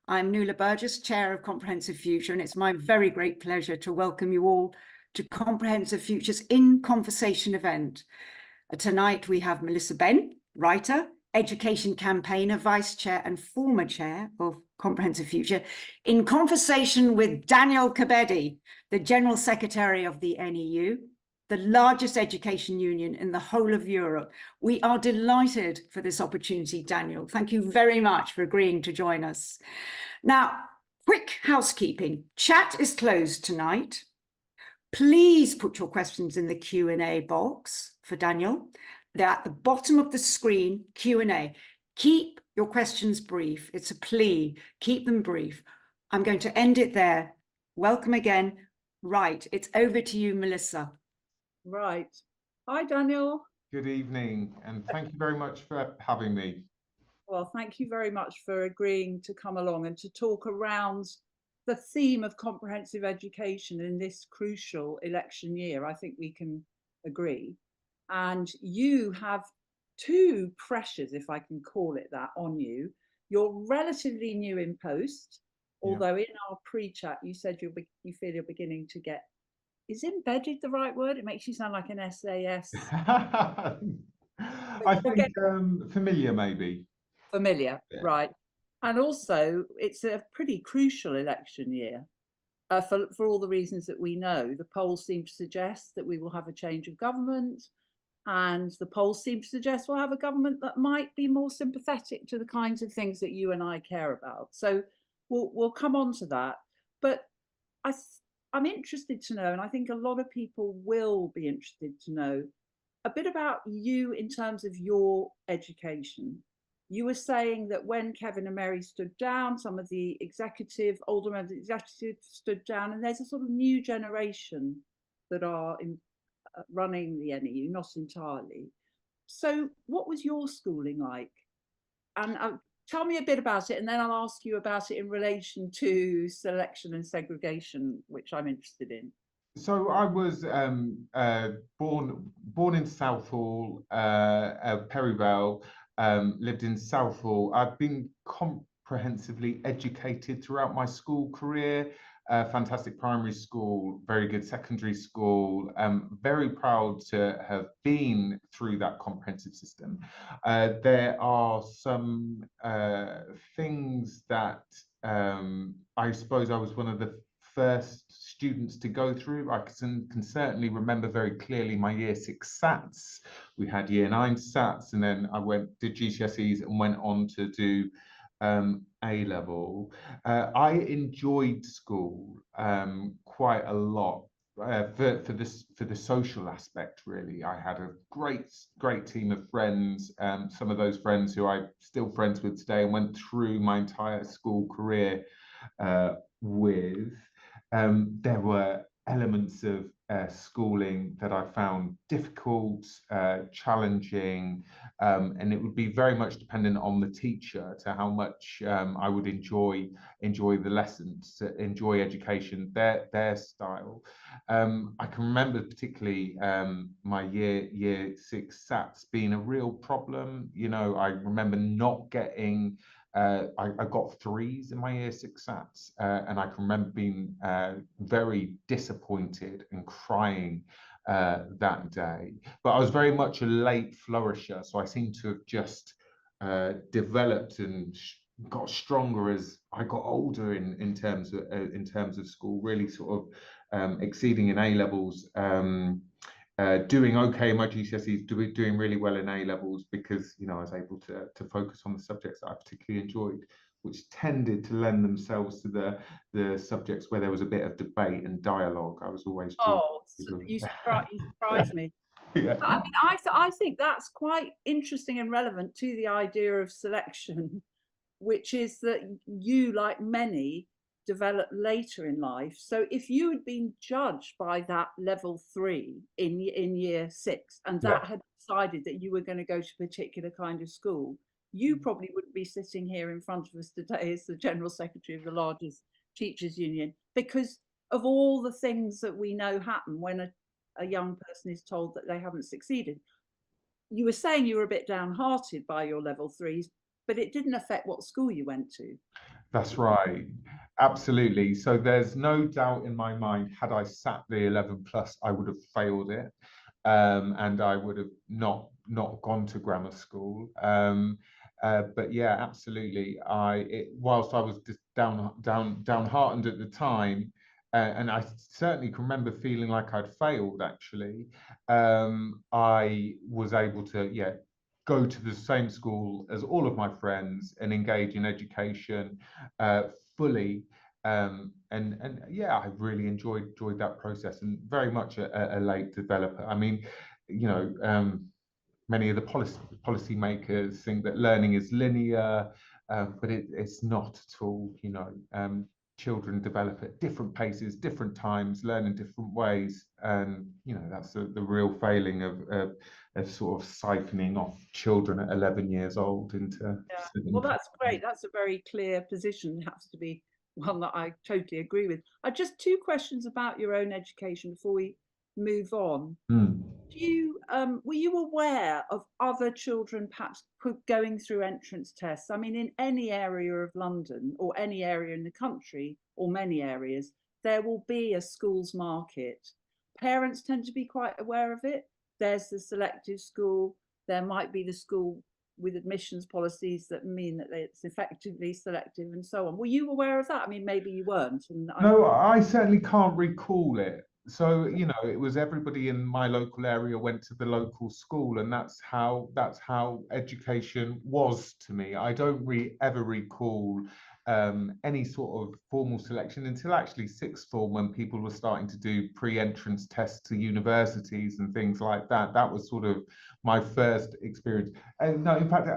I'm Nuala Burgess, Chair of Comprehensive Future, and it's my very great pleasure to welcome you all to Comprehensive Future's In Conversation event. Tonight we have Melissa Benn, writer, education campaigner, Vice Chair and former Chair of Comprehensive Future, in conversation with Daniel Kebede, the General Secretary of the NEU, the largest education union in the whole of Europe. We are delighted for this opportunity, Daniel. Thank you very much for agreeing to join us. Now, quick housekeeping. Chat is closed tonight. Please put your questions in the Q&A box for Daniel. They're at the bottom of the screen, Q&A. Keep your questions brief. It's a plea. Keep them brief. I'm going to end it there. Welcome again. Right, it's over to you, Melissa. Right. Hi, Daniel. Good evening, and thank you very much for having me. Well, thank you very much for agreeing to come along and to talk around the theme of comprehensive education in this crucial election year. I think we can agree. And you have two pressures, if I can call it that, on you. You're relatively new in post, although in our pre-chat you said you feel you're beginning to get, is embedded the right word? It makes you sound like an SAS. I think familiar, maybe. Familiar, Yeah. right. And also, it's a pretty crucial election year for all the reasons that we know. The polls seem to suggest that we will have a change of government, and the polls seem to suggest we'll have a government that might be more sympathetic to the kinds of things that you and I care about. So we'll come on to that. But I'm interested to know, and I think a lot of people will be interested to know, a bit about you in terms of your education. You were saying that when Kevin and Mary stood down, some of the older members of the executive stood down, and there's a sort of new generation that are running the NEU, not entirely. So what was your schooling like? And tell me a bit about it, and then I'll ask you about it in relation to selection and segregation, which I'm interested in. So I was born in Southall, Perivale, lived in Southall. I've been comprehensively educated throughout my school career. Fantastic primary school, very good secondary school. Very proud to have been through that comprehensive system. There are some things that I suppose I was one of the first students to go through. I can certainly remember very clearly my year 6 SATs. We had year 9 SATs, and then I did GCSEs and went on to do A level. I enjoyed school quite a lot for the social aspect. Really, I had a great team of friends. Some of those friends who I'm still friends with today, and went through my entire school career with. There were elements of schooling that I found difficult, challenging, and it would be very much dependent on the teacher to how much I would enjoy the lessons, enjoy education, their style. I can remember particularly my year 6 SATs being a real problem. You know, I remember not getting. I got 3s in my year 6 SATs, and I can remember being very disappointed and crying that day. But I was very much a late flourisher, so I seem to have just developed and got stronger as I got older in terms of school. Really sort of exceeding in A levels. Doing okay in my GCSEs, doing really well in A levels, because I was able to focus on the subjects that I particularly enjoyed, which tended to lend themselves to the subjects where there was a bit of debate and dialogue. I was always you surprised me. Yeah. I mean, I think that's quite interesting and relevant to the idea of selection, which is that you, like many, develop later in life. So if you had been judged by that level 3 in year 6, and that had decided that you were going to go to a particular kind of school, you probably wouldn't be sitting here in front of us today as the General Secretary of the largest teachers union, because of all the things that we know happen when a young person is told that they haven't succeeded. You were saying you were a bit downhearted by your level 3s, but it didn't affect what school you went to. That's right. Absolutely. So there's no doubt in my mind, had I sat the 11 plus, I would have failed it. And I would have not gone to grammar school. But yeah, absolutely. Whilst I was just downheartened at the time, and I certainly can remember feeling like I'd failed actually, I was able to, yeah, go to the same school as all of my friends and engage in education fully. And yeah, I really enjoyed that process, and very much a late developer. I mean, you know, many of the policy makers think that learning is linear, but it's not at all. You know, children develop at different paces, different times, learn in different ways, and you know that's the real failing of sort of siphoning off children at 11 years old into. Yeah. Well, that's great. That's a very clear position. It has to be one that I totally agree with. Just two questions about your own education before we move on. Mm. Were you aware of other children perhaps going through entrance tests? I mean, in any area of London or any area in the country or many areas, there will be a schools market. Parents tend to be quite aware of it. There's the selective school. There might be the school with admissions policies that mean that it's effectively selective and so on. Were you aware of that? I mean, maybe you weren't. No, I certainly can't recall it. So, you know, it was everybody in my local area went to the local school, and that's how education was to me. I don't ever recall any sort of formal selection until actually sixth form, when people were starting to do pre-entrance tests to universities and things like that. That was sort of my first experience. No, in fact,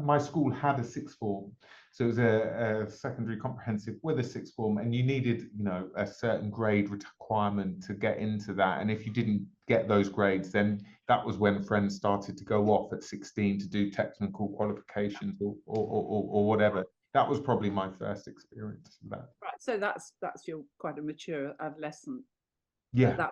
my school had a sixth form. So it was a secondary comprehensive with a sixth form, and you needed, you know, a certain grade requirement to get into that. And if you didn't get those grades, then that was when friends started to go off at 16 to do technical qualifications or whatever. That was probably my first experience of that. Right, so that's you're quite a mature adolescent. Yeah.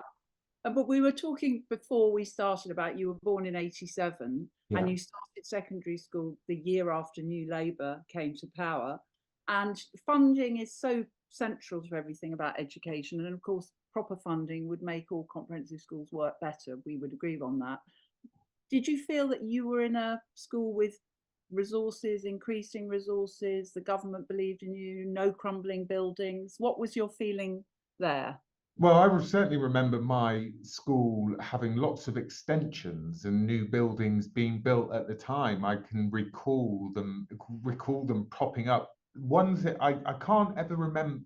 But we were talking before we started about you were born in 87 Yeah. and you started secondary school the year after New Labour came to power. And funding is so central to everything about education. And of course, proper funding would make all comprehensive schools work better. We would agree on that. Did you feel that you were in a school with resources, increasing resources, the government believed in you, no crumbling buildings? What was your feeling there? Well, I would certainly remember my school having lots of extensions and new buildings being built at the time. I can recall them popping up. Ones that I can't ever remember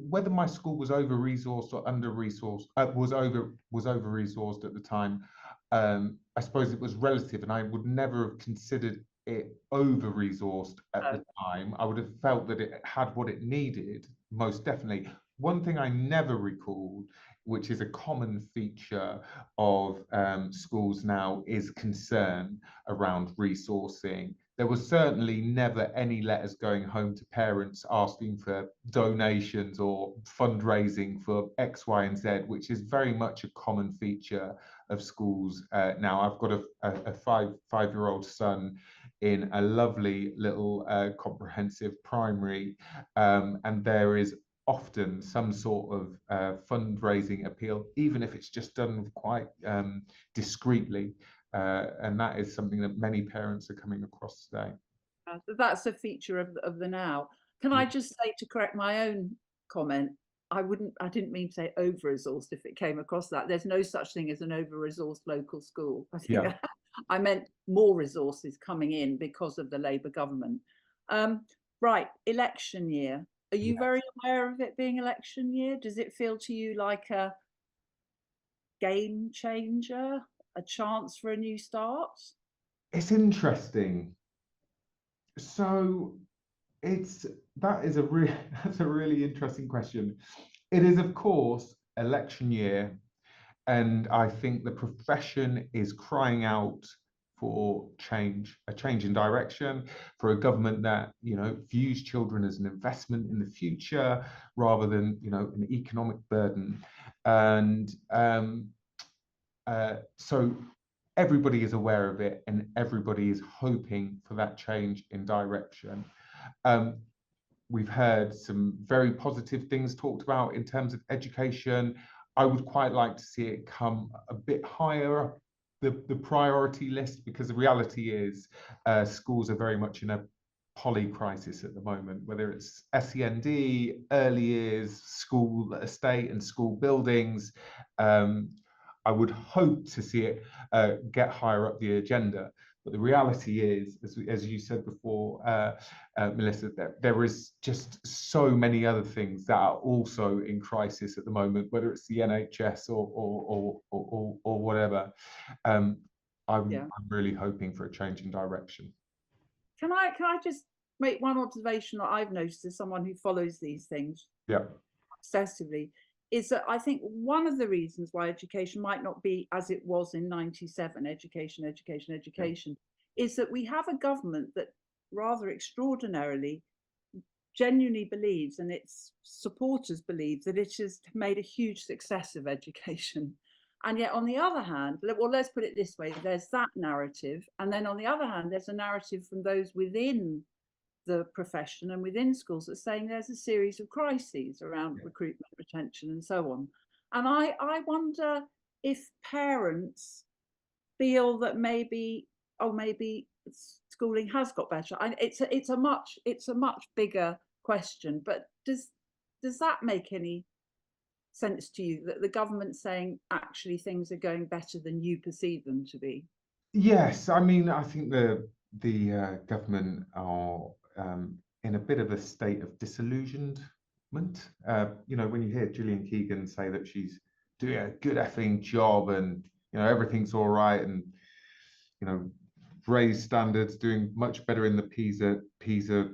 whether my school was over-resourced or under-resourced. Was over-resourced at the time. I suppose it was relative, and I would never have considered it over-resourced at the time. I would have felt that it had what it needed, most definitely. One thing I never recalled, which is a common feature of schools now, is concern around resourcing. There was certainly never any letters going home to parents asking for donations or fundraising for X, Y, and Z, which is very much a common feature of schools now. I've got a five-year-old son in a lovely little comprehensive primary, and there is often some sort of fundraising appeal, even if it's just done quite discreetly. And that is something that many parents are coming across today. That's a feature of the now. Can I just say, to correct my own comment, I didn't mean to say over-resourced if it came across that. There's no such thing as an over-resourced local school. I think I meant more resources coming in because of the Labour government. Right, election year. Are you very aware of it being election year? Does it feel to you like a game changer, a chance for a new start? It's interesting. So that's a really interesting question. It is, of course, election year, and I think the profession is crying out for change, a change in direction, for a government that, you know, views children as an investment in the future rather than, you know, an economic burden. And so everybody is aware of it and everybody is hoping for that change in direction. We've heard some very positive things talked about in terms of education. I would quite like to see it come a bit higher up the priority list, because the reality is schools are very much in a poly crisis at the moment, whether it's SEND, early years, school estate and school buildings. I would hope to see it get higher up the agenda. But the reality is, as you said before, Melissa, there is just so many other things that are also in crisis at the moment, whether it's the NHS or whatever. I'm really hoping for a change in direction. Can I just make one observation that I've noticed as someone who follows these things obsessively, is that I think one of the reasons why education might not be as it was in '97, education, is that we have a government that rather extraordinarily genuinely believes, and its supporters believe, that it has made a huge success of education. And yet, on the other hand, well, let's put it this way, there's that narrative. And then on the other hand, there's a narrative from those within the profession and within schools that's saying there's a series of crises around recruitment, retention, and so on. And I wonder if parents feel that maybe schooling has got better. It's a much bigger question, but does that make any sense to you, that the government's saying actually things are going better than you perceive them to be? Yes, I mean, I think the government are in a bit of a state of disillusionment. You know, when you hear Gillian Keegan say that she's doing a good effing job and everything's all right, and raised standards, doing much better in the PISA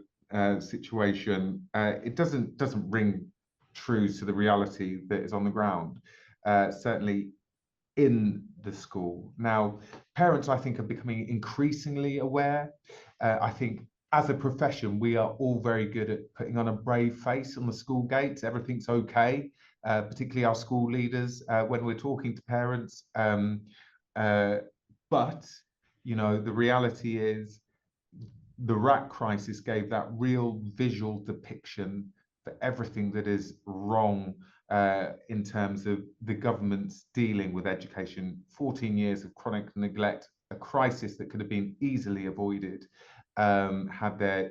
situation, it doesn't ring true to the reality that is on the ground. Certainly in the school. Now, parents, I think, are becoming increasingly aware. I think as a profession, we are all very good at putting on a brave face on the school gates. Everything's okay, particularly our school leaders when we're talking to parents. But, the reality is the rat crisis gave that real visual depiction for everything that is wrong in terms of the government's dealing with education. 14 years of chronic neglect, a crisis that could have been easily avoided had there,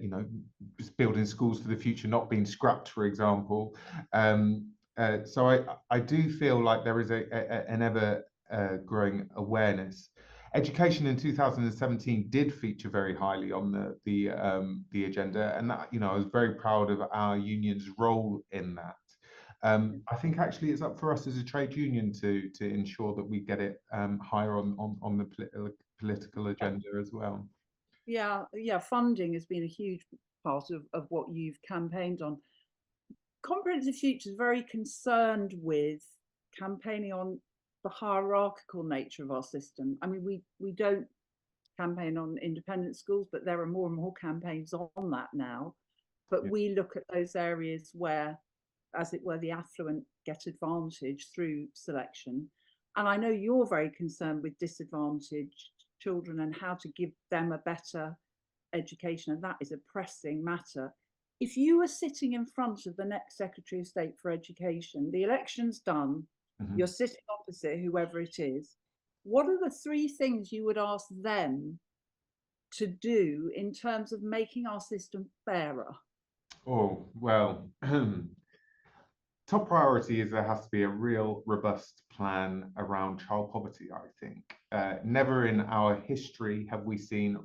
building schools for the future not been scrapped, for example. So I do feel like there is an ever growing awareness. Education in 2017 did feature very highly on the agenda, and that, I was very proud of our union's role in that. I think actually it's up for us as a trade union to ensure that we get it higher on the political agenda as well. Yeah, funding has been a huge part of what you've campaigned on. Comprehensive Future is very concerned with campaigning on the hierarchical nature of our system. I mean, we don't campaign on independent schools, but there are more and more campaigns on that now. But we look at those areas where, as it were, the affluent get advantage through selection. And I know you're very concerned with disadvantaged children and how to give them a better education, and that is a pressing matter. If you were sitting in front of the next Secretary of State for Education, the election's done, you're sitting opposite whoever it is, what are the 3 things you would ask them to do in terms of making our system fairer? Oh, well, top priority is there has to be a real robust plan around child poverty, I think. Never in our history have we seen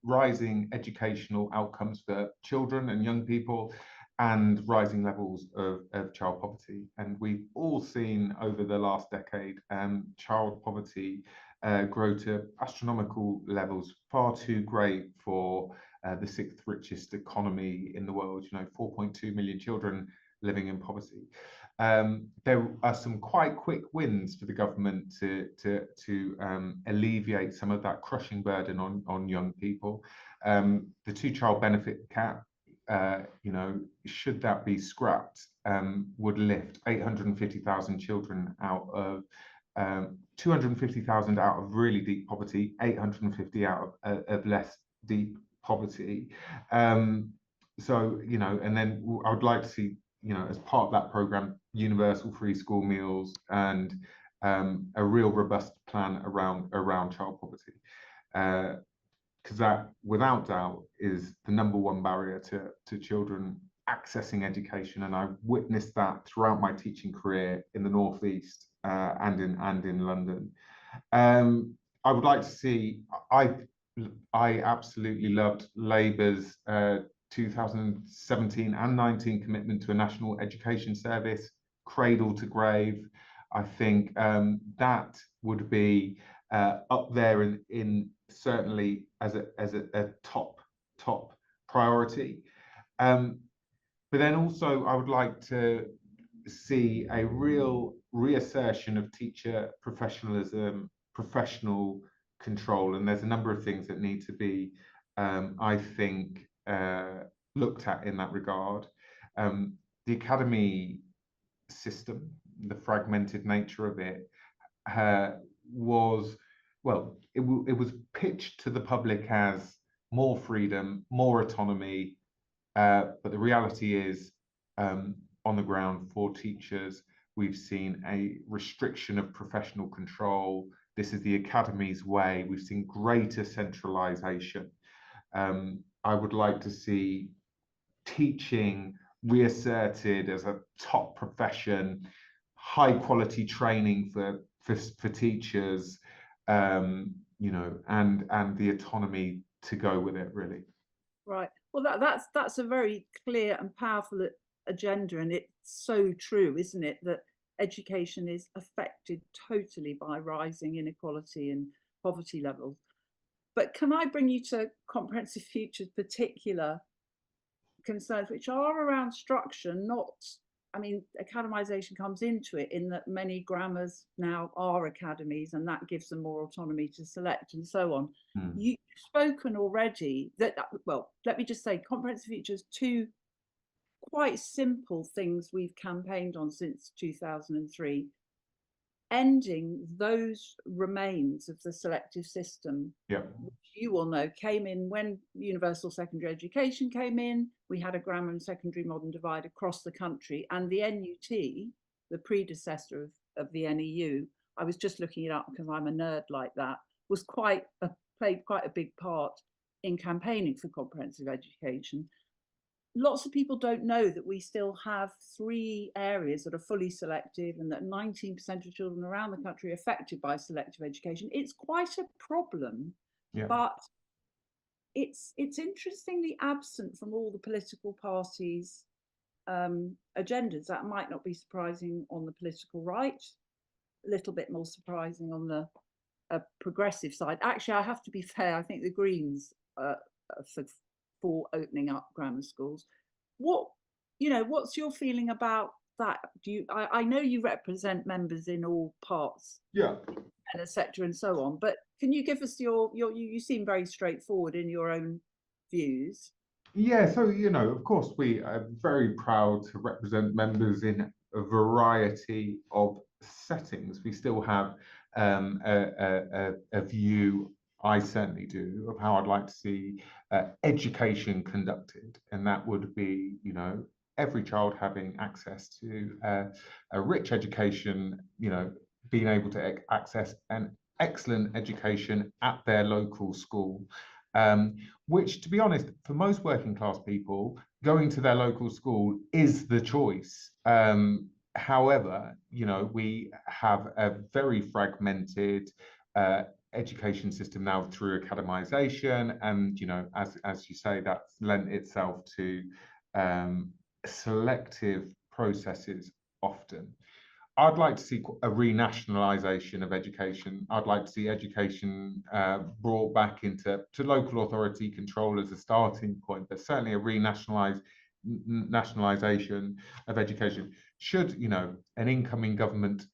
rising educational outcomes for children and young people and rising levels of child poverty. And we've all seen over the last decade child poverty grow to astronomical levels, far too great for the 6th richest economy in the world, 4.2 million children living in poverty. There are some quite quick wins for the government to alleviate some of that crushing burden on young people. The 2-child benefit cap, should that be scrapped, would lift 850,000 children out of 250,000 out of really deep poverty, 850 out of less deep poverty. So, you know, and then I would like to see, you know, as part of that program, universal free school meals and a real robust plan around child poverty. Because that, without doubt, is the #1 barrier to children accessing education, and I've witnessed that throughout my teaching career in the Northeast and in London. I would like to see. I absolutely loved Labour's 2017 and 19 commitment to a national education service, cradle to grave. I think that would be up there in certainly as a top priority. But then also I would like to see a real reassertion of teacher professionalism, professional control, and there's a number of things that need to be, I think, looked at in that regard. The academy system, the fragmented nature of it, was, well, it was pitched to the public as more freedom, more autonomy, but the reality is, on the ground for teachers, we've seen a restriction of professional control. This is the academy's way. We've seen greater centralisation. I would like to see teaching reasserted as a top profession, high quality training for teachers, you know, and the autonomy to go with it, really. Right. Well, that's a very clear and powerful agenda, and it's so true, isn't it, that education is affected totally by rising inequality and poverty levels. But can I bring you to Comprehensive Future's particular concerns, which are around structure, not, I mean, academisation comes into it in that many grammars now are academies, and that gives them more autonomy to select and so on. You've spoken already that, well, let me just say, Comprehensive Future's two quite simple things we've campaigned on since 2003. Ending those remains of the selective system, which you will know came in when universal secondary education came in. We had a grammar and secondary modern divide across the country, and the NUT, the predecessor of the NEU, I was just looking it up because I'm a nerd like that, was played quite a big part in campaigning for comprehensive education. Lots of people don't know that we still have 3 areas that are fully selective, and that 19% of children around the country are affected by selective education. It's quite a problem, but it's interestingly absent from all the political parties' agendas. That might not be surprising on the political right, a little bit more surprising on the progressive side. Actually, I have to be fair, I think the Greens for opening up grammar schools. What's your feeling about that? I know you represent members in all parts and a sector and so on, but can you give us you seem very straightforward in your own views. Yeah, so, you know, of course, we are very proud to represent members in a variety of settings. We still have a view, I certainly do, of how I'd like to see education conducted, and that would be, you know, every child having access to a rich education, you know, being able to access an excellent education at their local school, which, to be honest, for most working class people, going to their local school is the choice. However, you know, we have a very fragmented education system now through academisation, and, you know, as you say, that's lent itself to selective processes often. I'd like to see a renationalisation of education. I'd like to see education brought back into local authority control as a starting point, but certainly a nationalisation of education. Should, you know, an incoming government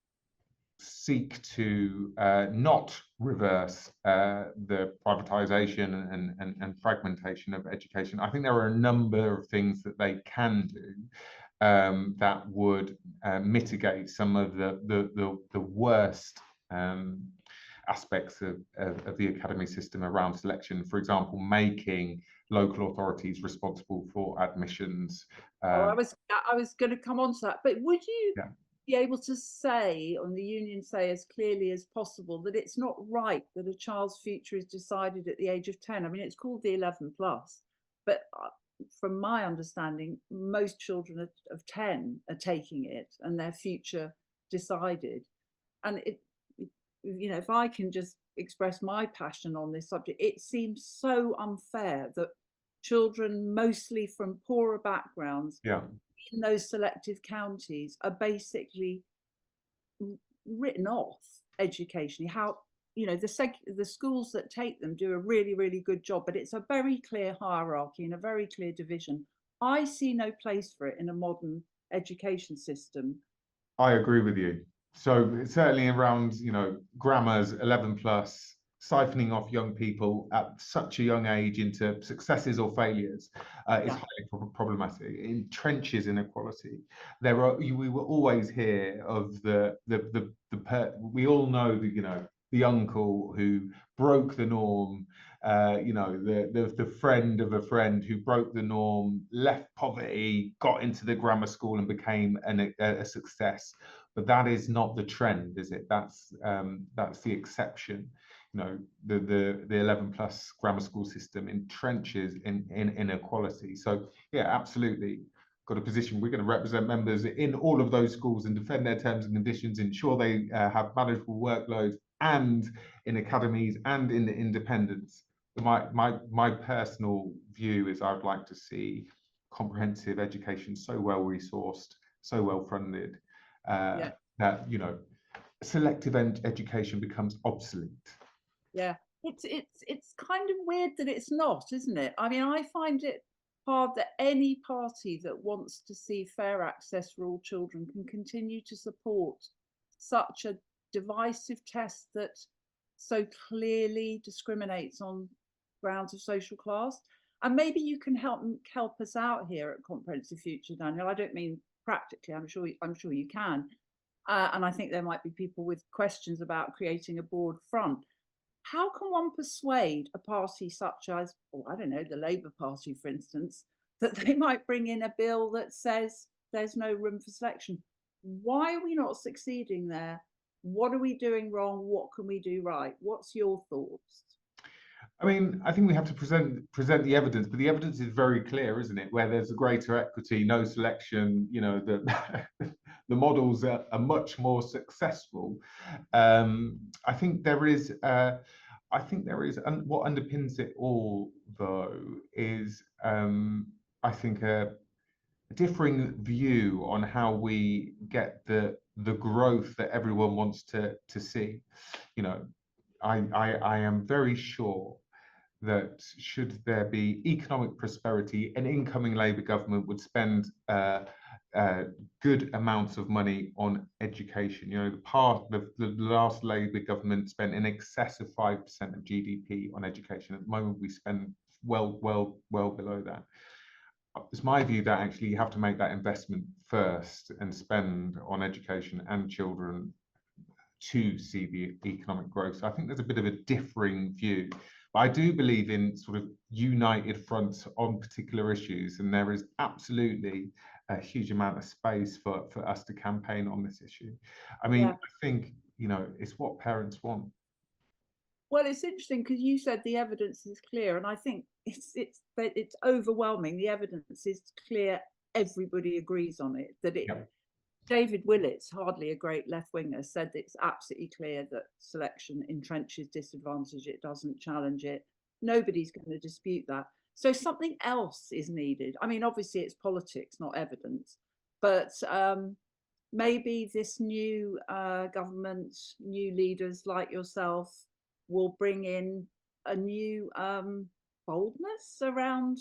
seek to not reverse the privatisation and fragmentation of education, I think there are a number of things that they can do that would mitigate some of the worst aspects of the academy system around selection. For example, making local authorities responsible for admissions. I was going to come on to that, but would you Yeah. be able to say, on the union say as clearly as possible, that it's not right that a child's future is decided at the age of 10? I mean, it's called the 11 plus, but from my understanding, most children of 10 are taking it and their future decided. And if I can just express my passion on this subject, it seems so unfair that children, mostly from poorer backgrounds, Yeah. in those selective counties, are basically written off educationally. How, the schools that take them do a really, really good job, but it's a very clear hierarchy and a very clear division. I see no place for it in a modern education system. I agree with you. So certainly around, grammars, 11 plus, siphoning off young people at such a young age into successes or failures is highly problematic. It entrenches inequality. We will always hear of we all know the uncle who broke the norm, the friend of a friend who broke the norm, left poverty, got into the grammar school and became a success. But that is not the trend, is it? That's the exception. The 11 plus grammar school system entrenches in inequality. So yeah, absolutely got a position. We're going to represent members in all of those schools and defend their terms and conditions, ensure they have manageable workloads, and in academies and in the independence. My personal view is I'd like to see comprehensive education so well resourced, so well funded, that selective education becomes obsolete. Yeah, it's kind of weird that it's not, isn't it? I mean, I find it hard that any party that wants to see fair access for all children can continue to support such a divisive test that so clearly discriminates on grounds of social class. And maybe you can help us out here at Comprehensive Future, Daniel. I don't mean practically. I'm sure you can. And I think there might be people with questions about creating a broad front. How can one persuade a party such as, I don't know, the Labour Party, for instance, that they might bring in a bill that says there's no room for selection? Why are we not succeeding there? What are we doing wrong? What can we do right? What's your thoughts? I mean, I think we have to present the evidence, but the evidence is very clear, isn't it? Where there's a greater equity, no selection, the the models are much more successful. I think there is, and what underpins it all, though, is I think a differing view on how we get the growth that everyone wants to see. I am very sure that should there be economic prosperity, an incoming Labour government would spend good amounts of money on education. The last Labour government spent in excess of 5% of GDP on education. At the moment, we spend well below that. It's my view that actually you have to make that investment first and spend on education and children to see the economic growth. So I think there's a bit of a differing view. But I do believe in sort of united fronts on particular issues, and there is absolutely a huge amount of space for us to campaign on this issue. I mean, I think, it's what parents want. Well, it's interesting because you said the evidence is clear, and I think it's overwhelming. The evidence is clear. Everybody agrees on it. David Willits, hardly a great left-winger, said it's absolutely clear that selection entrenches disadvantage. It doesn't challenge it. Nobody's going to dispute that. So something else is needed. I mean, obviously it's politics, not evidence, but maybe this new government, new leaders like yourself, will bring in a new boldness around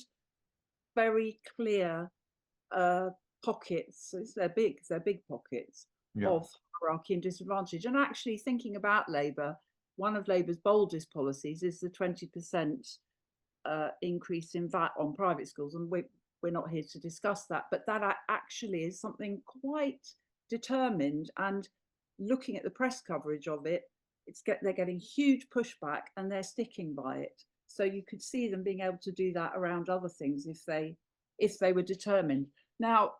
very clear pockets. They're big pockets of hierarchy and disadvantage. And actually, thinking about Labour, one of Labour's boldest policies is the 20% increase in VAT on private schools, and we're not here to discuss that, but that actually is something quite determined. And looking at the press coverage of it, they're getting huge pushback and they're sticking by it. So you could see them being able to do that around other things if they were determined. Now,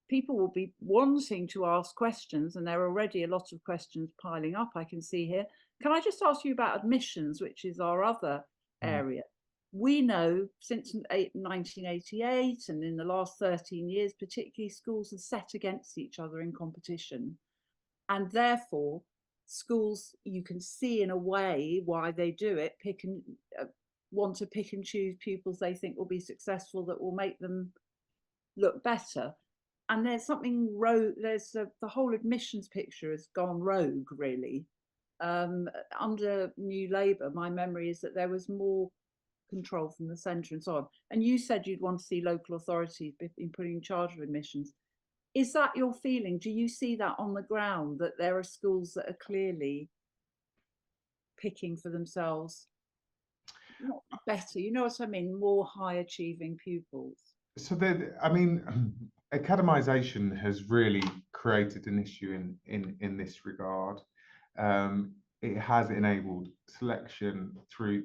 people will be wanting to ask questions, and there are already a lot of questions piling up, I can see here. Can I just ask you about admissions, which is our other area? We know since 1988 and in the last 13 years, particularly, schools are set against each other in competition. And therefore, schools, you can see in a way why they do it, want to pick and choose pupils they think will be successful, that will make them look better. And there's something the whole admissions picture has gone rogue, really. Under New Labour, my memory is that there was more control from the centre and so on. And you said you'd want to see local authorities being put in charge of admissions. Is that your feeling? Do you see that on the ground, that there are schools that are clearly picking for themselves not better, you know what I mean, more high achieving pupils? So I mean, academisation has really created an issue in this regard. It has enabled selection through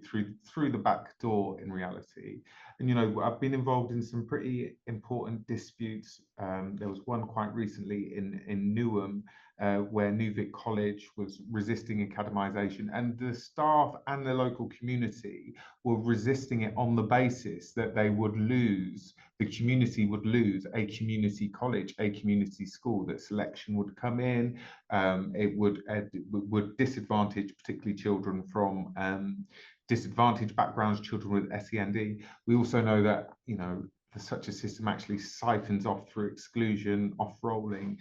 the back door in reality. And you know, I've been involved in some pretty important disputes. There was one quite recently in Newham, where Newvic College was resisting academisation, and the staff and the local community were resisting it on the basis that they would lose, the community would lose a community college, a community school, that selection would come in. It would disadvantage particularly children from disadvantaged backgrounds, children with SEND. We also know that, you know, such a system actually siphons off through exclusion, off-rolling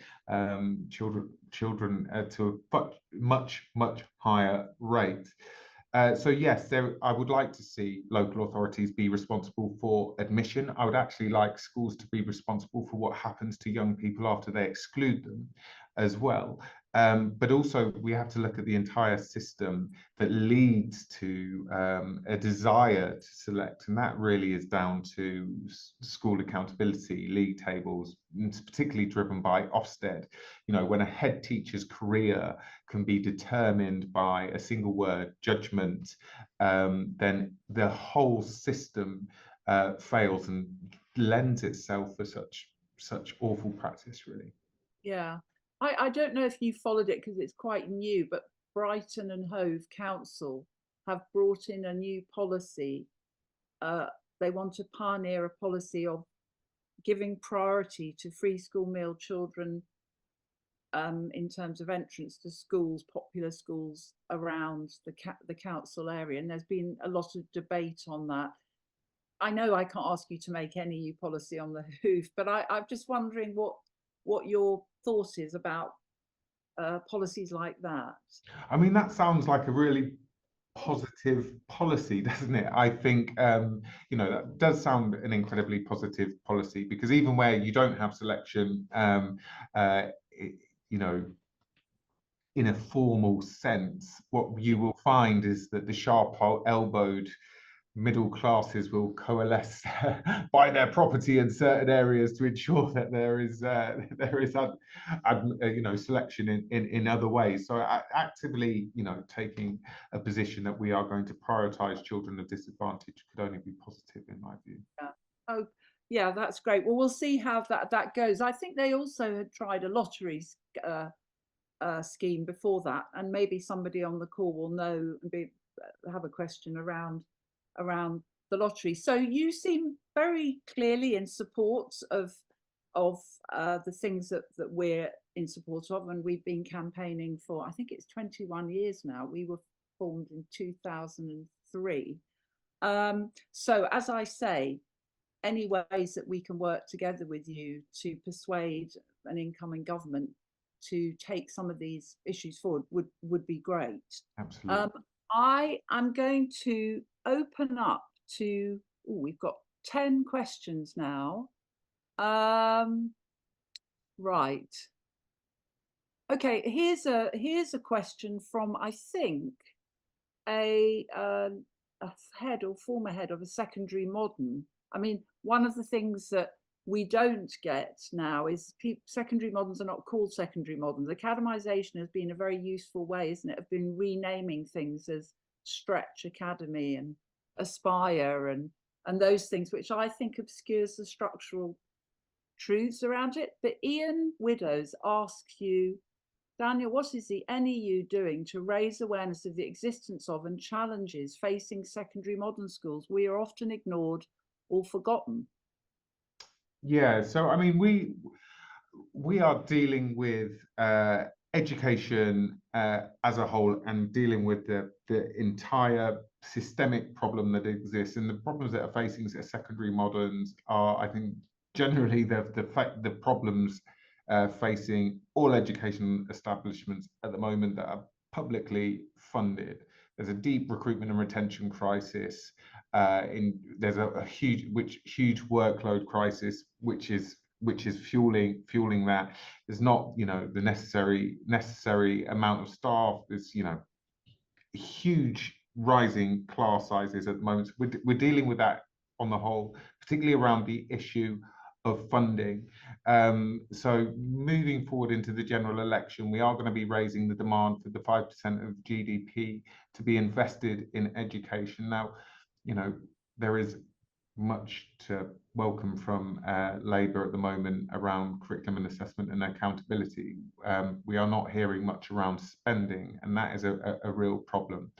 children to a much higher rate. So yes, I would like to see local authorities be responsible for admission. I would actually like schools to be responsible for what happens to young people after they exclude them as well. But also we have to look at the entire system that leads to a desire to select, and that really is down to school accountability, league tables, particularly driven by Ofsted. You know, when a head teacher's career can be determined by a single word, judgment, then the whole system fails and lends itself for such awful practice, really. Yeah, I don't know if you followed it because it's quite new, but Brighton and Hove Council have brought in a new policy. They want to pioneer a policy of giving priority to free school meal children in terms of entrance to schools, popular schools around the council area. And there's been a lot of debate on that. I know I can't ask you to make any new policy on the hoof, but I'm just wondering what your thought is about policies like that. I mean, that sounds like a really positive policy, doesn't it? I think, you know, that does sound an incredibly positive policy, because even where you don't have selection, you know, in a formal sense, what you will find is that the sharp-elbowed middle classes will coalesce buy their property in certain areas to ensure that there is you know, selection in other ways. So actively, you know, taking a position that we are going to prioritize children of disadvantage could only be positive in my view. Yeah. Oh yeah, that's great. Well, we'll see how that goes. I think they also had tried a lottery scheme before that, and maybe somebody on the call will know and have a question around the lottery. So you seem very clearly in support of the things that we're in support of, and we've been campaigning for, I think it's 21 years now. We were formed in 2003. So as I say, any ways that we can work together with you to persuade an incoming government to take some of these issues forward would be great. Absolutely. I am going to open up to, we've got 10 questions now. Right. Okay, here's a question from, I think, a head or former head of a secondary modern. I mean, one of the things that we don't get now is secondary moderns are not called secondary moderns. Academisation has been a very useful way, isn't it, of been renaming things as Stretch Academy and Aspire and those things, which I think obscures the structural truths around it. But Ian Widows asks you, Daniel, what is the NEU doing to raise awareness of the existence of and challenges facing secondary modern schools? We are often ignored or forgotten. Yeah, so I mean, we are dealing with education as a whole and dealing with the entire systemic problem that exists, and the problems that are facing secondary moderns are, I think, generally the problems facing all education establishments at the moment that are publicly funded. There's a deep recruitment and retention crisis. There's a huge workload crisis, which is fueling that. There's not, the necessary amount of staff. There's, huge rising class sizes at the moment. We're dealing with that on the whole, particularly around the issue of funding. So moving forward into the general election, we are going to be raising the demand for the 5% of GDP to be invested in education. Now, there is much to welcome from Labour at the moment around curriculum and assessment and accountability. We are not hearing much around spending, and that is a real problem.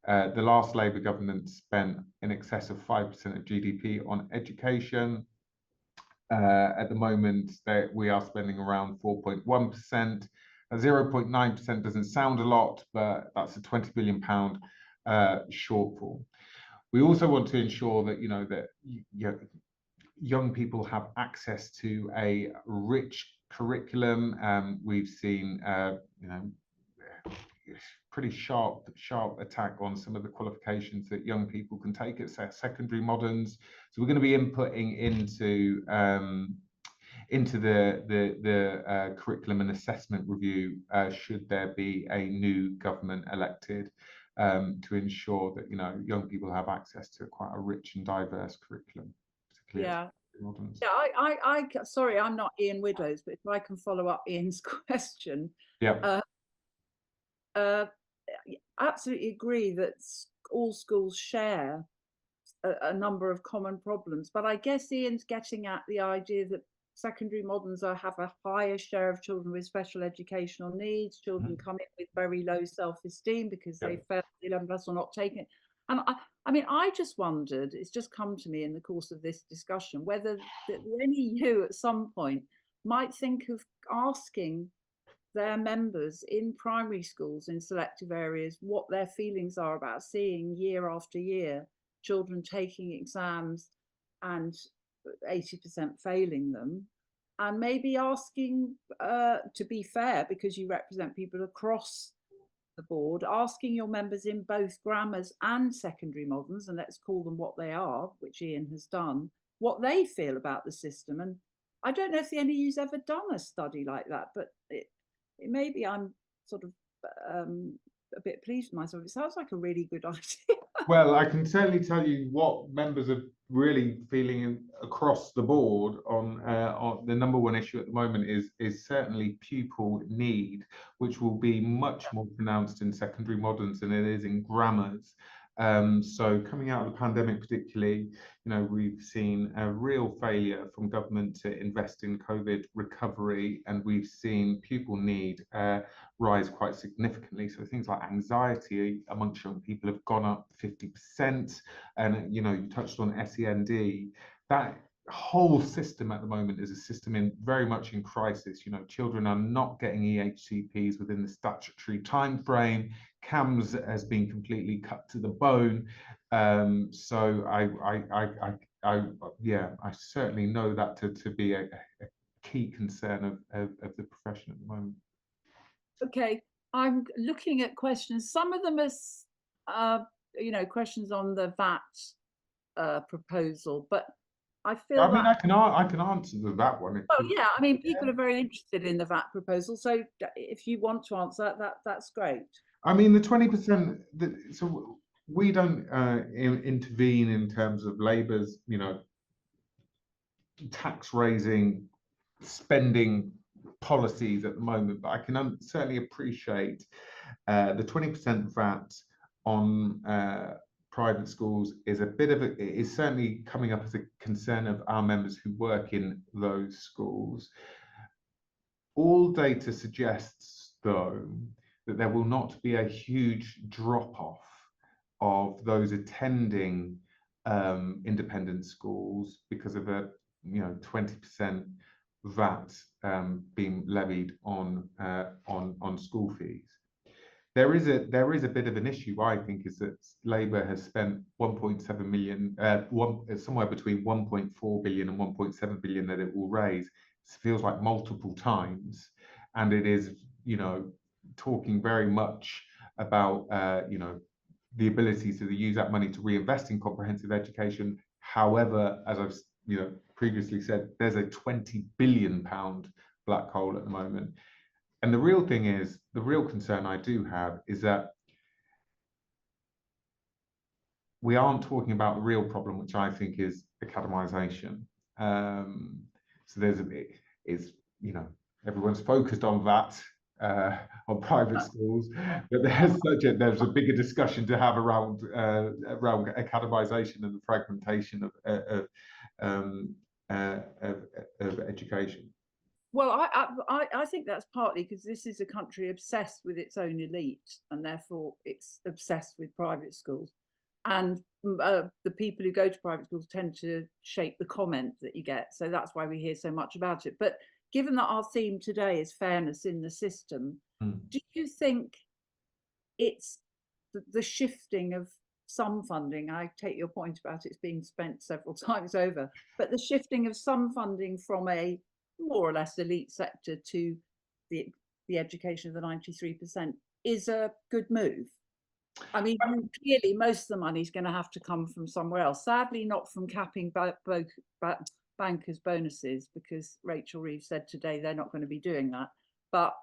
The last Labour government spent in excess of 5% of GDP on education. At the moment, we are spending around 4.1%. 0.9% doesn't sound a lot, but that's a £20 billion shortfall. We also want to ensure that that young people have access to a rich curriculum. We've seen pretty sharp attack on some of the qualifications that young people can take at secondary moderns. So we're going to be inputting into the curriculum and assessment review should there be a new government elected, to ensure that young people have access to quite a rich and diverse curriculum, particularly at moderns. Yeah, sorry, I'm not Ian Widows, but if I can follow up Ian's question. Yeah. Absolutely agree that all schools share a number of common problems, but I guess Ian's getting at the idea that secondary moderns have a higher share of children with special educational needs. Children come in with very low self-esteem because they failed 11 plus or not taking it. And I mean, I just wondered, it's just come to me in the course of this discussion, whether the NEU at some point might think of asking their members in primary schools in selective areas what their feelings are about seeing year after year children taking exams and 80% failing them, and maybe asking, to be fair, because you represent people across the board, asking your members in both grammars and secondary moderns, and let's call them what they are, which Ian has done, what they feel about the system. And I don't know if the NEU's ever done a study like that, but maybe I'm sort of a bit pleased with myself. It sounds like a really good idea. Well, I can certainly tell you what members are really feeling across the board on the number one issue at the moment is certainly pupil need, which will be much more pronounced in secondary moderns than it is in grammars. So coming out of the pandemic, particularly, we've seen a real failure from government to invest in COVID recovery, and we've seen pupil need rise quite significantly. So things like anxiety amongst young people have gone up 50%. And, you touched on SEND. That whole system at the moment is a system very much in crisis. Children are not getting EHCPs within the statutory time frame. CAMS has been completely cut to the bone. So I certainly know that to be a key concern of the profession at the moment. Okay, I'm looking at questions. Some of them are, questions on the VAT proposal, but I feel I mean, I can answer that one. Oh yeah, I mean, people are very interested in the VAT proposal, so if you want to answer that's great. I mean, the 20%. So we don't intervene in terms of Labour's, tax raising, spending policies at the moment, but I can certainly appreciate the 20% VAT on private schools is a bit of a, is certainly coming up as a concern of our members who work in those schools. All data suggests, though, that there will not be a huge drop-off of those attending independent schools because of a 20% VAT being levied on school fees. There is a bit of an issue, I think, is that Labour has spent 1.7 million, somewhere between 1.4 billion and 1.7 billion that it will raise. It feels like multiple times, and it is, talking very much about, the ability to use that money to reinvest in comprehensive education. However, as I've previously said, there's a £20 billion black hole at the moment. And the real thing is, the real concern I do have is that we aren't talking about the real problem, which I think is academisation. So there's everyone's focused on that, on private schools, but there's a bigger discussion to have around academisation and the fragmentation of education. Well, I think that's partly because this is a country obsessed with its own elite, and therefore it's obsessed with private schools. And the people who go to private schools tend to shape the comment that you get. So that's why we hear so much about it. But given that our theme today is fairness in the system, do you think it's the shifting of some funding? I take your point about it's being spent several times over, but the shifting of some funding from a more or less elite sector to the education of the 93% is a good move. I mean, clearly most of the money is going to have to come from somewhere else. Sadly, not from capping bankers' bonuses, because Rachel Reeves said today they're not going to be doing that. But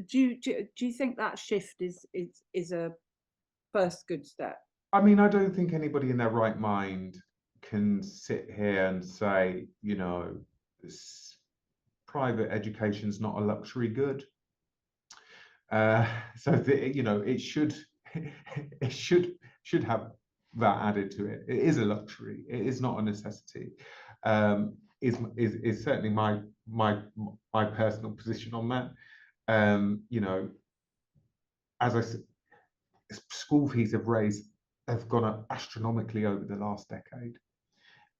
do you think that shift is a first good step? I mean, I don't think anybody in their right mind can sit here and say, private education's not a luxury good. So it should have that added to it. It is a luxury. It is not a necessity. Is certainly my personal position on that. As I said, school fees have gone up astronomically over the last decade,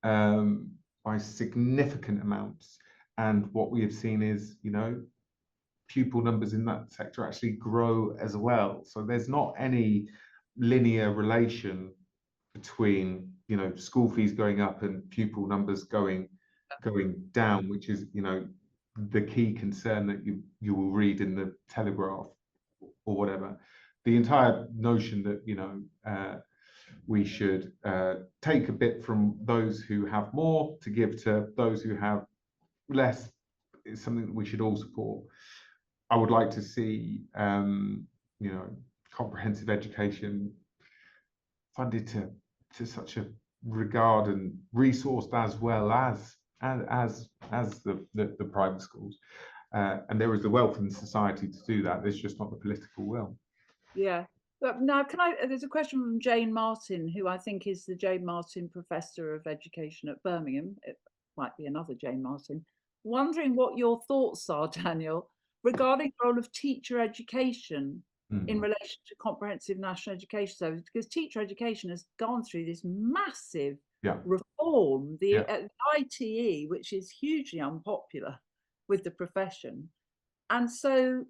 by significant amounts. And what we have seen is, pupil numbers in that sector actually grow as well. So there's not any linear relation between, school fees going up and pupil numbers going down, which is, the key concern that you will read in the Telegraph or whatever. The entire notion that, we should take a bit from those who have more to give to those who have less is something that we should all support. I would like to see, comprehensive education funded to such a regard and resourced as well as the private schools. And there is the wealth in society to do that. There's just not the political will. Yeah. But now, there's a question from Jane Martin, who I think is the Jane Martin Professor of Education at Birmingham. It might be another Jane Martin. Wondering what your thoughts are, Daniel, regarding the role of teacher education in relation to comprehensive national education service, because teacher education has gone through this massive reform, the ITE, which is hugely unpopular with the profession. And so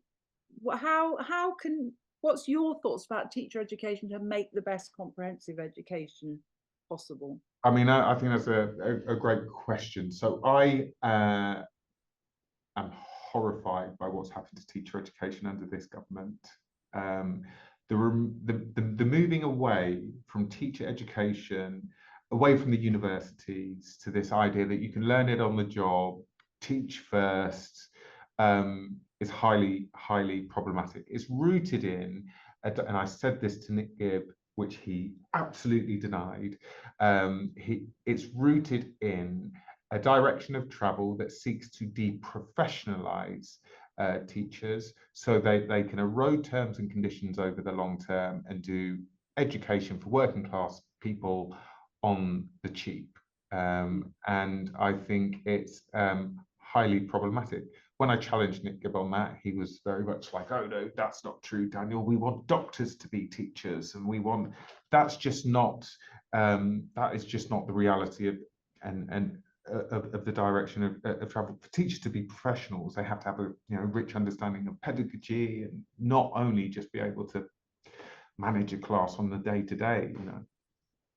what's your thoughts about teacher education to make the best comprehensive education possible? I mean, I think that's a great question. So I am horrified by what's happened to teacher education under this government. The moving away from teacher education, away from the universities, to this idea that you can learn it on the job, teach first, is highly, highly problematic. It's rooted in, and I said this to Nick Gibb which he absolutely denied. It's rooted in a direction of travel that seeks to deprofessionalize teachers so they can erode terms and conditions over the long term and do education for working class people on the cheap. And I think it's highly problematic. When I challenged Nick Gibb on that, he was very much like, "Oh no, that's not true, Daniel. We want doctors to be teachers, and we want that's just not that is just not the reality of the direction of travel. For teachers to be professionals, they have to have a rich understanding of pedagogy and not only just be able to manage a class on the day-to-day,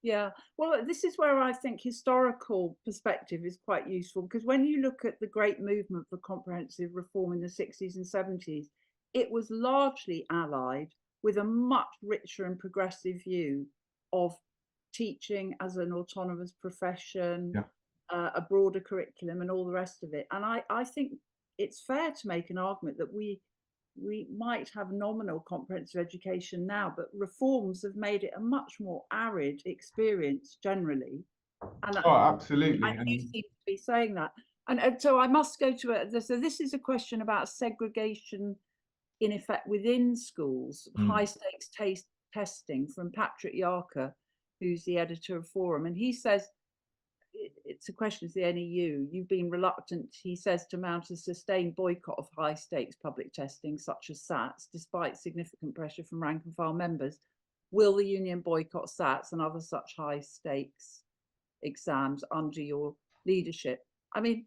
Yeah, well, this is where I think historical perspective is quite useful, because when you look at the great movement for comprehensive reform in the 60s and 70s, it was largely allied with a much richer and progressive view of teaching as an autonomous profession, Yeah. A broader curriculum and all the rest of it. And I think it's fair to make an argument that we might have nominal comprehensive education now, but reforms have made it a much more arid experience generally. And Oh, absolutely. and you seem to be saying that. And so I must go to it. So this is a question about segregation in effect within schools, high stakes testing, from Patrick Yarker, who's the editor of Forum. And he says, it's a question of the NEU. You've been reluctant, he says, to mount a sustained boycott of high stakes public testing, such as SATs, despite significant pressure from rank and file members. Will the union boycott SATs and other such high stakes exams under your leadership? I mean,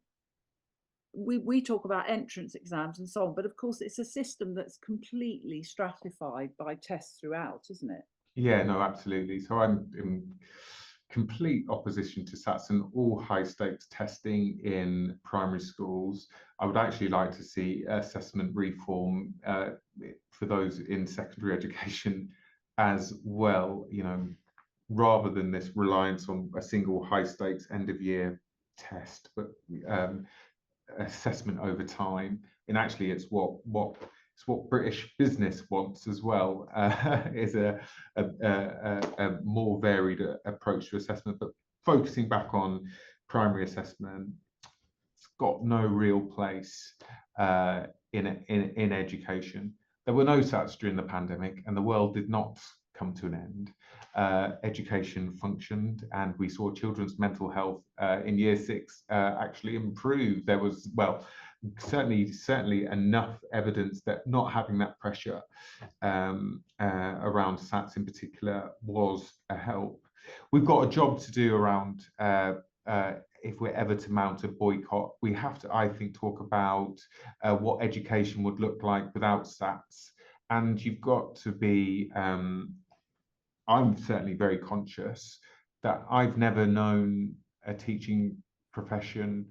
we talk about entrance exams and so on, but of course it's a system that's completely stratified by tests throughout, isn't it? Yeah, no, absolutely. So I'm in complete opposition to SATs and all high stakes testing in primary schools. I would actually like to see assessment reform for those in secondary education as well, rather than this reliance on a single high stakes end of year test, but assessment over time. And actually it's what British business wants as well, is a more varied approach to assessment, but focusing back on primary assessment. It's got no real place in education. There were no SATs during the pandemic, and the world did not come to an end. Education functioned, and we saw children's mental health in year 6 actually improve. There was, well, certainly enough evidence that not having that pressure around SATs in particular was a help. We've got a job to do around if we're ever to mount a boycott. We have to, I think, talk about what education would look like without SATs. And you've got to be, I'm certainly very conscious that I've never known a teaching profession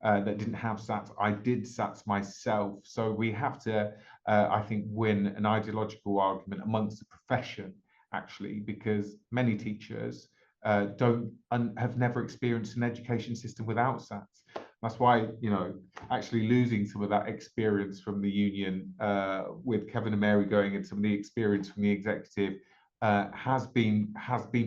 that didn't have SATs. I did SATs myself. So we have to, I think, win an ideological argument amongst the profession, actually, because many teachers have never experienced an education system without SATs. That's why, actually losing some of that experience from the union with Kevin and Mary going, and some of the experience from the executive has been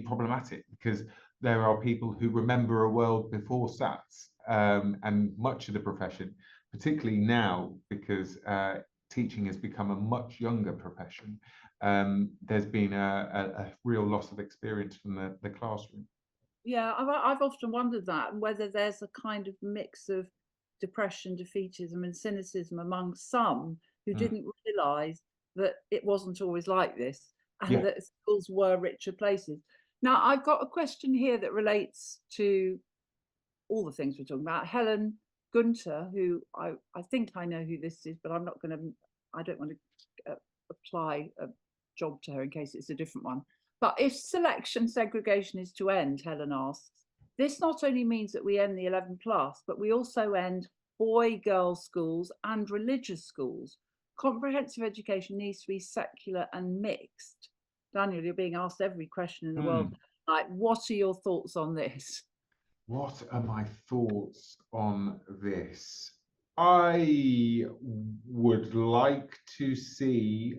problematic, because there are people who remember a world before SATs, and much of the profession, particularly now, because teaching has become a much younger profession, there's been a real loss of experience from the classroom. Yeah, I've often wondered that, whether there's a kind of mix of depression, defeatism and cynicism among some who didn't realise that it wasn't always like this, and that schools were richer places. Now, I've got a question here that relates to all the things we're talking about. Helen Gunter, who I think I know who this is, but I don't want to apply a job to her in case it's a different one. But if selection segregation is to end, Helen asks, this not only means that we end the 11+, but we also end boy-girl schools and religious schools. Comprehensive education needs to be secular and mixed. Daniel, you're being asked every question in the world. Like, what are your thoughts on this? What are my thoughts on this? I would like to see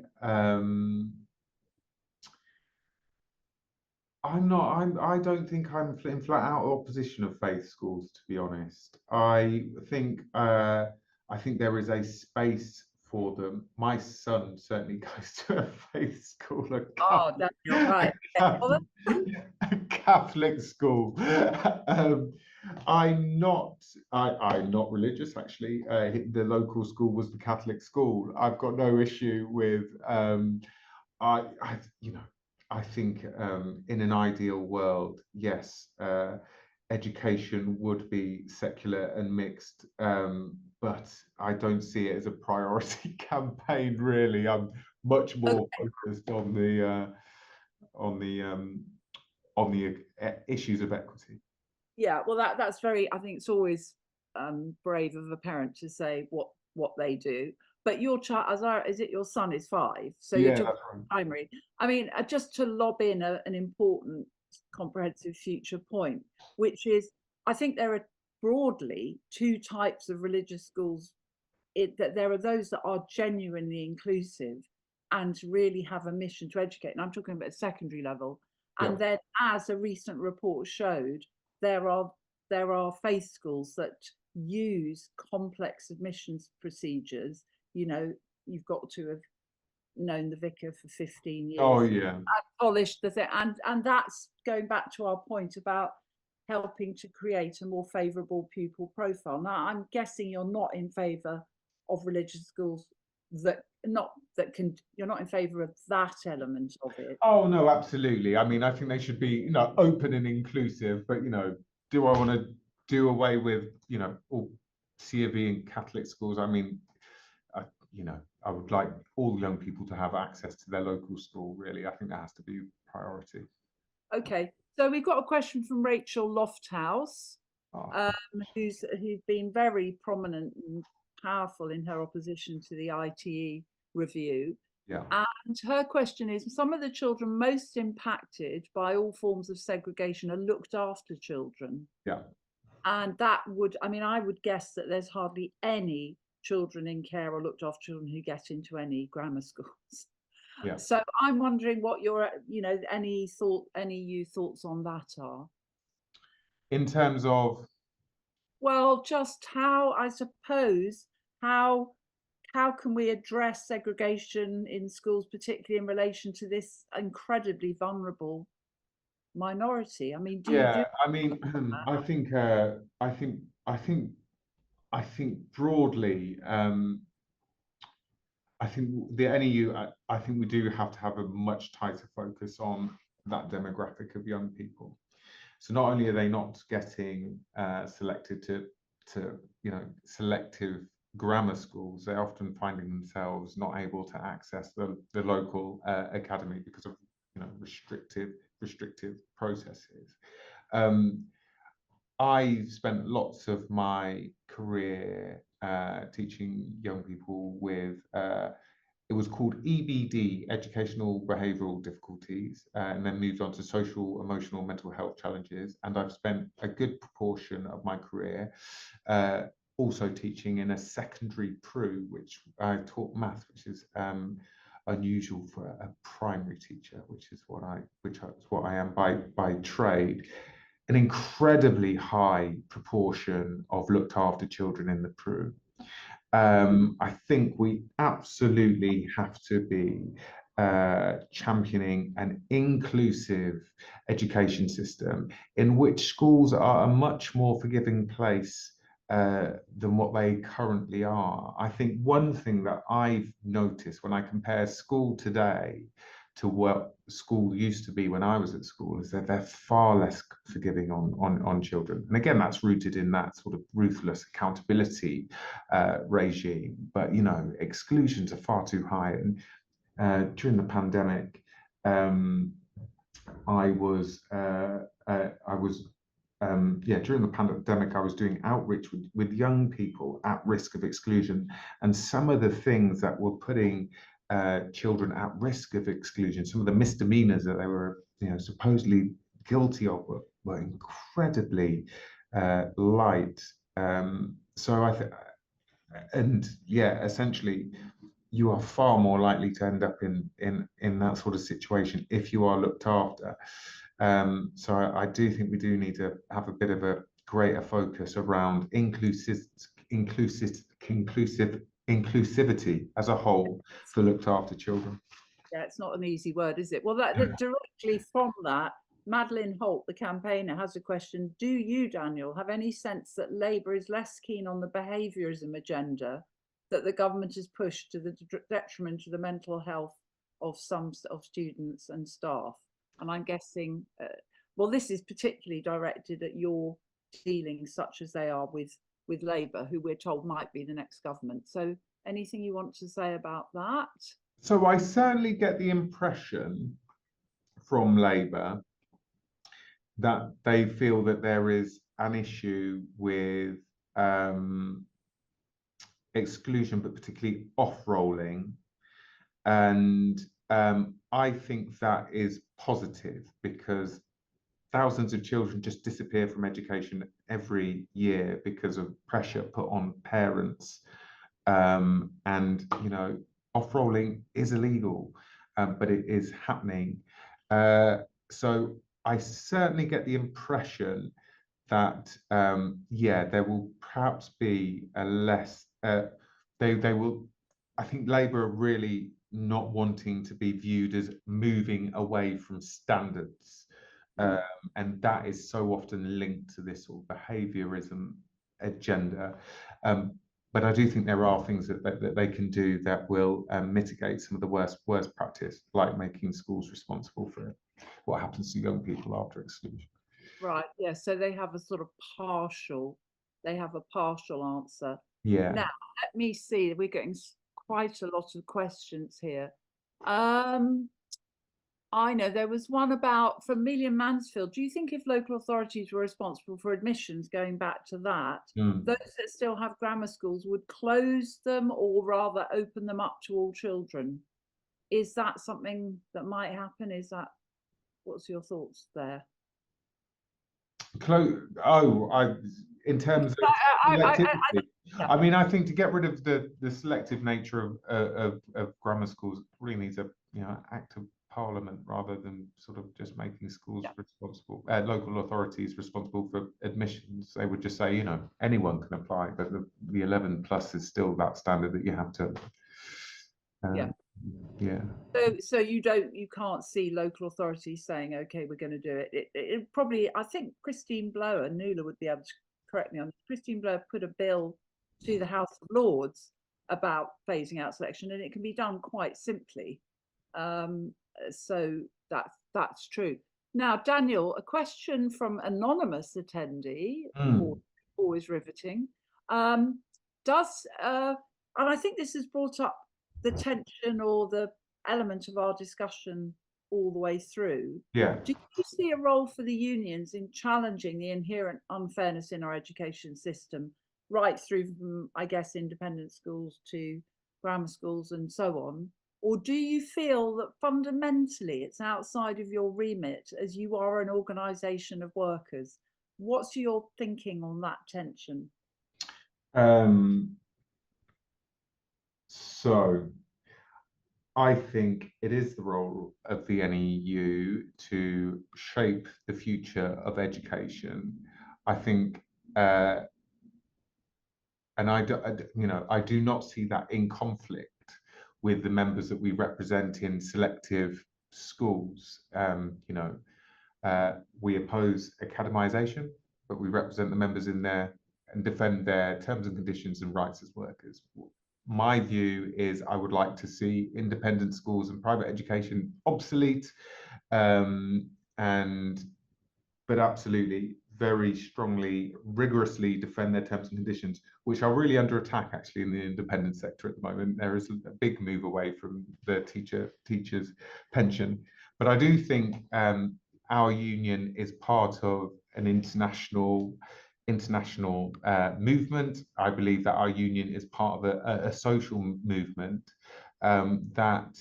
I'm not. I don't think I'm in flat out opposition of faith schools, to be honest. I think there is a space for them. My son certainly goes to a faith school, Oh, Daniel, right. Okay. Well, A Catholic school. Um, I'm not religious, actually. The local school was the Catholic school. I've got no issue with. You know, I think in an ideal world, yes, education would be secular and mixed, but I don't see it as a priority campaign. Really, I'm much more focused on the issues of equity. yeah, well, that's very. I think it's always brave of a parent to say what they do. But your child, is it your son is 5? So you're Yeah, talking that's right. primary. I mean, just to lob in an important comprehensive future point, which is I think there are broadly 2 types of religious schools. That there are those that are genuinely inclusive and really have a mission to educate. And I'm talking about secondary level. And Yeah. then, as a recent report showed, there are faith schools that use complex admissions procedures. You know, you've got to have known the vicar for 15 years. Oh, yeah. Polished the thing, and that's going back to our point about helping to create a more favourable pupil profile. Now, I'm guessing you're not in favour of religious schools you're not in favour of that element of it. Oh, no, absolutely. I mean, I think they should be, open and inclusive, but, do I want to do away with, all C of E and Catholic schools? I mean, I would like all young people to have access to their local school, really. I think that has to be priority. Okay, so we've got a question from Rachel Lofthouse, Oh, who's been very prominent and powerful in her opposition to the ITE review. yeah. And her question is, some of the children most impacted by all forms of segregation are looked after children. Yeah. And I would guess that there's hardly any children in care or looked after children who get into any grammar schools. Yeah. So I'm wondering what your, any thoughts on that are. In terms of, Well, just how, I suppose, how can we address segregation in schools, particularly in relation to this incredibly vulnerable minority? I mean, I mean, I think broadly, I think the NEU, I think we do have to have a much tighter focus on that demographic of young people. So not only are they not getting selected to selective grammar schools, they're often finding themselves not able to access the local academy because of restrictive processes. I spent lots of my career teaching young people with it was called EBD, Educational Behavioural Difficulties, and then moved on to social, emotional, mental health challenges. And I've spent a good proportion of my career also teaching in a secondary PRU, which I taught maths, which is unusual for a primary teacher, which is what I am by trade. An incredibly high proportion of looked after children in the PRU. I think we absolutely have to be championing an inclusive education system in which schools are a much more forgiving place than what they currently are. I think one thing that I've noticed when I compare school today to what school used to be when I was at school is that they're far less forgiving on children. And again, that's rooted in that sort of ruthless accountability regime. But, exclusions are far too high. And during the pandemic, during the pandemic, I was doing outreach with young people at risk of exclusion. And some of the things that were putting children at risk of exclusion, some of the misdemeanors that they were supposedly guilty of were incredibly light. So I think, essentially, you are far more likely to end up in that sort of situation if you are looked after. So I do think we do need to have a bit of a greater focus around inclusivity as a whole for looked after children. Yeah, it's not an easy word, is it? Well, that directly from that, Madeline Holt, the campaigner, has a question. Do you, Daniel, have any sense that Labour is less keen on the behaviourism agenda that the government has pushed to the detriment to the mental health of some of students and staff? And I'm guessing, well, this is particularly directed at your dealings, such as they are with Labour, who we're told might be the next government. So anything you want to say about that? So I certainly get the impression from Labour that they feel that there is an issue with exclusion, but particularly off-rolling. And I think that is positive because thousands of children just disappear from education every year because of pressure put on parents. And, you know, off-rolling is illegal, but it is happening. So I certainly get the impression that, yeah, there will perhaps be a less, they will, I think Labour are really not wanting to be viewed as moving away from standards. And that is so often linked to this sort of behaviourism agenda. But I do think there are things that they can do that will mitigate some of the worst practice, like making schools responsible for what happens to young people after exclusion. Right. Yeah. So they have a sort of partial. They have a partial answer. Yeah. Now let me see. We're getting quite a lot of questions here. I know there was one about from Millian Mansfield. Do you think if local authorities were responsible for admissions, going back to that, those that still have grammar schools would close them or rather open them up to all children? Is that something that might happen? Is that, what's your thoughts there? In terms of selectivity, I mean, I think to get rid of the selective nature of grammar schools really needs a act of Parliament rather than sort of just making schools responsible, local authorities responsible for admissions. They would just say, anyone can apply, but the 11 plus is still that standard that you have to. So you can't see local authorities saying, okay, we're going to do it. It probably, I think Christine Blower, Nuala would be able to correct me on this. Christine Blower put a bill to the House of Lords about phasing out selection, and it can be done quite simply. So that's true. Now, Daniel, a question from anonymous attendee, always riveting. And I think this has brought up the tension or the element of our discussion all the way through. Yeah. Do you see a role for the unions in challenging the inherent unfairness in our education system, right through from, I guess, independent schools to grammar schools and so on? Or do you feel that fundamentally it's outside of your remit as you are an organisation of workers? What's your thinking on that tension? So I think it is the role of the NEU to shape the future of education. I think, and I do not see that in conflict with the members that we represent in selective schools. We oppose academisation, but we represent the members in there and defend their terms and conditions and rights as workers. My view is I would like to see independent schools and private education obsolete, but absolutely very strongly, rigorously defend their terms and conditions, which are really under attack actually in the independent sector at the moment. There is a big move away from the teachers' pension. But I do think our union is part of an international movement. I believe that our union is part of a social movement that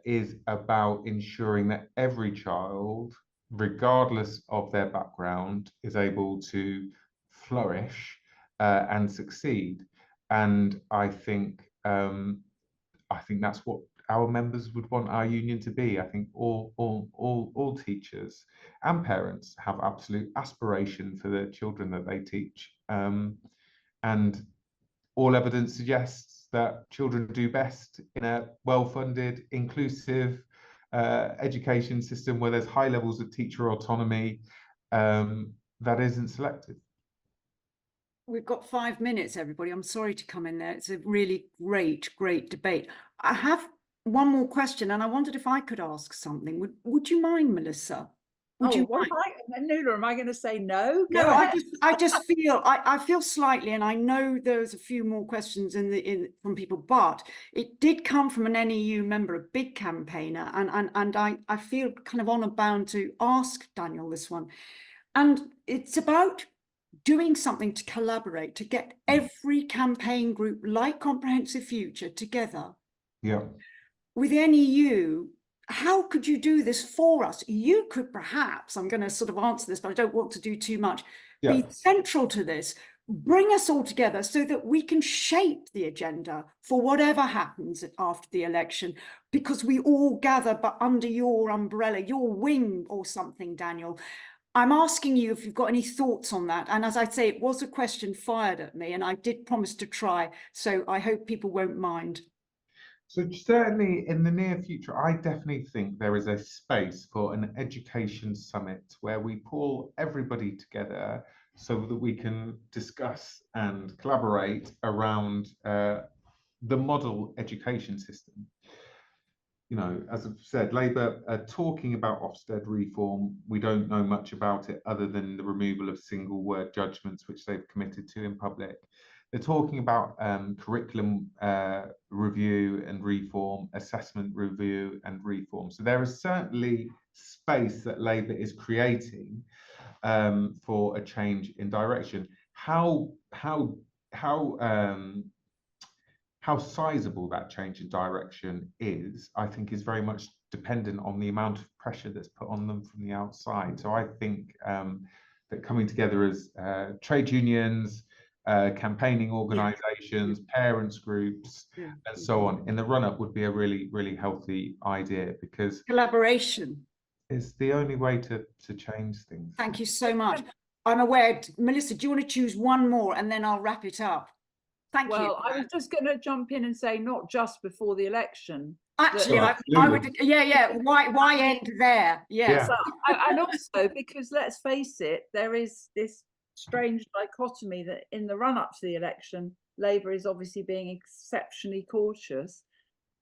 is about ensuring that every child, regardless of their background, is able to flourish and succeed. And I think that's what our members would want our union to be. I think all teachers and parents have absolute aspiration for the children that they teach, and all evidence suggests that children do best in a well-funded, inclusive education system where there's high levels of teacher autonomy that isn't selective. We've got 5 minutes, everybody. I'm sorry to come in there. It's a really great debate. I have one more question, and I wondered if I could ask something. Would you mind, Melissa? Would you mind? Nuala, am I going to say no? No, I just feel I feel slightly, and I know there's a few more questions from people, but it did come from an NEU member, a big campaigner, and I feel kind of honor bound to ask Daniel this one. And it's about doing something to collaborate, to get every campaign group like Comprehensive Future together. Yeah. With the NEU, how could you do this for us? You could perhaps, I'm going to sort of answer this, but I don't want to do too much, be central to this, bring us all together so that we can shape the agenda for whatever happens after the election, because we all gather but under your umbrella, your wing or something, Daniel. I'm asking you if you've got any thoughts on that. And as I say, it was a question fired at me, and I did promise to try. So I hope people won't mind. So certainly in the near future, I definitely think there is a space for an education summit where we pull everybody together so that we can discuss and collaborate around the model education system. You know, as I've said, Labour are talking about Ofsted reform. We don't know much about it other than the removal of single word judgments, which they've committed to in public. They're talking about curriculum review and reform, assessment review and reform. So there is certainly space that Labour is creating for a change in direction. How sizable that change in direction is, I think, is very much dependent on the amount of pressure that's put on them from the outside. So I think that coming together as trade unions, campaigning organisations, parents groups, and so on in the run-up would be a really healthy idea, because collaboration is the only way to change things. Thank you so much. I'm aware, Melissa, do you want to choose one more and then I'll wrap it up? Thank you. Well, I was just going to jump in and say, not just before the election. Actually, I would, why end there? Yes. And also, because let's face it, there is this strange dichotomy that in the run-up to the election, Labour is obviously being exceptionally cautious.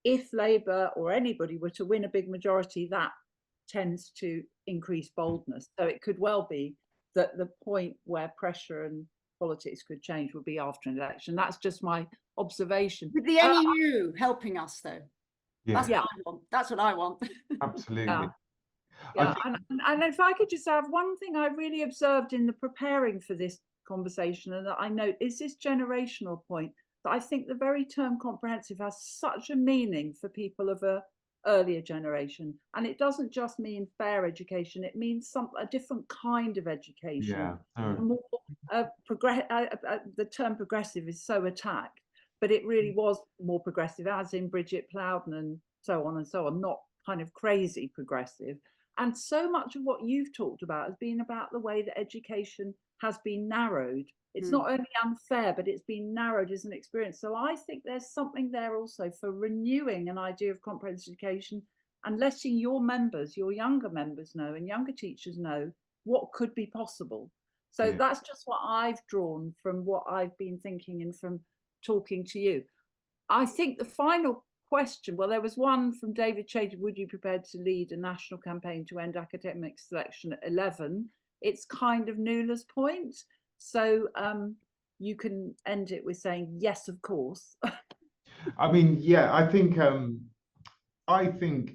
If Labour or anybody were to win a big majority, that tends to increase boldness. So it could well be that the point where pressure and politics could change would be after an election. That's just my observation. With the NEU helping us, though. Yeah. That's what I want. Absolutely. Yeah, and if I could just add one thing I really observed in the preparing for this conversation, and that I note, is this generational point, that I think the very term comprehensive has such a meaning for people of a earlier generation, and it doesn't just mean fair education, it means a different kind of education. More, the term progressive is so attacked, but it really was more progressive, as in Bridget Plowden and so on, not kind of crazy progressive. And so much of what you've talked about has been about the way that education has been narrowed. It's not only unfair, but it's been narrowed as an experience. So I think there's something there also for renewing an idea of comprehensive education and letting your members, your younger members know, and younger teachers know what could be possible. So that's just what I've drawn from what I've been thinking and from talking to you. I think the final question, well, there was one from David Chater, would you be prepared to lead a national campaign to end academic selection at 11? It's kind of Nuala's point. So you can end it with saying, yes, of course. I mean, yeah, I think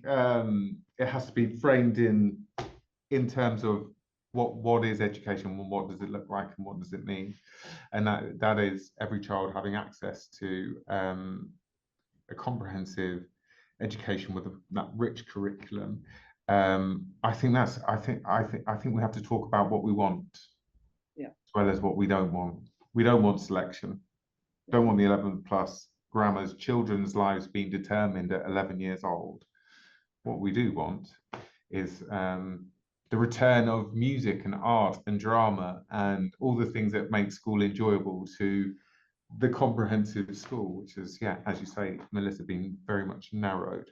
it has to be framed in terms of what is education and what does it look like and what does it mean, and that is every child having access to a comprehensive education with that rich curriculum. I think we have to talk about what we want, as well as what we don't want. We don't want selection. Don't want the 11 plus grammars, children's lives being determined at 11 years old. What we do want is the return of music and art and drama and all the things that make school enjoyable to the comprehensive school, which is, yeah, as you say, Melissa, been very much narrowed.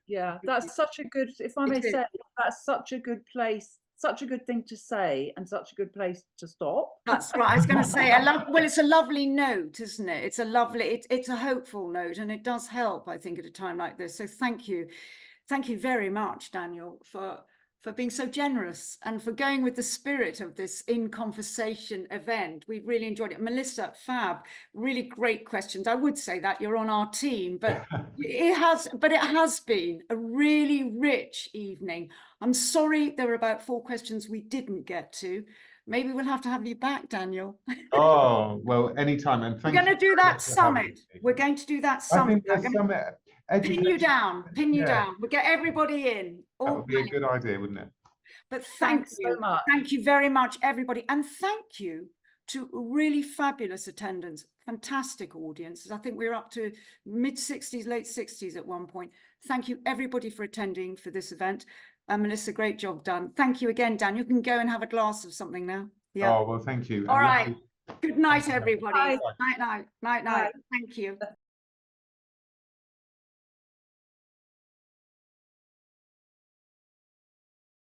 Yeah, that's such a good, if I may It is. say, that's such a good place, such a good thing to say, and such a good place to stop. That's right. I was going to say, well, it's a lovely note, isn't it? It's a lovely, it's a hopeful note, and it does help, I think, at a time like this. So thank you very much, Daniel, for being so generous and for going with the spirit of this In Conversation event. We've really enjoyed it. Melissa, fab, really great questions. I would say that you're on our team, but it has been a really rich evening. I'm sorry there were about 4 questions we didn't get to. Maybe we'll have to have you back, Daniel. Oh, well, anytime. And We're thank going to do that summit. We're going to do that I summit. think the summit Pin you down, pin you Yeah. down. We'll get everybody in. That would be a good idea, wouldn't it? But Thanks so much. Thank you very much, everybody. And thank you to really fabulous attendance, fantastic audiences. I think we're up to mid-60s, late 60s at one point. Thank you, everybody, for attending for this event. Melissa, great job done. Thank you again, Dan. You can go and have a glass of something now. Yeah. Oh, well, thank you. All And right. Good night, everybody. Bye. Night, night, night, night. Thank you.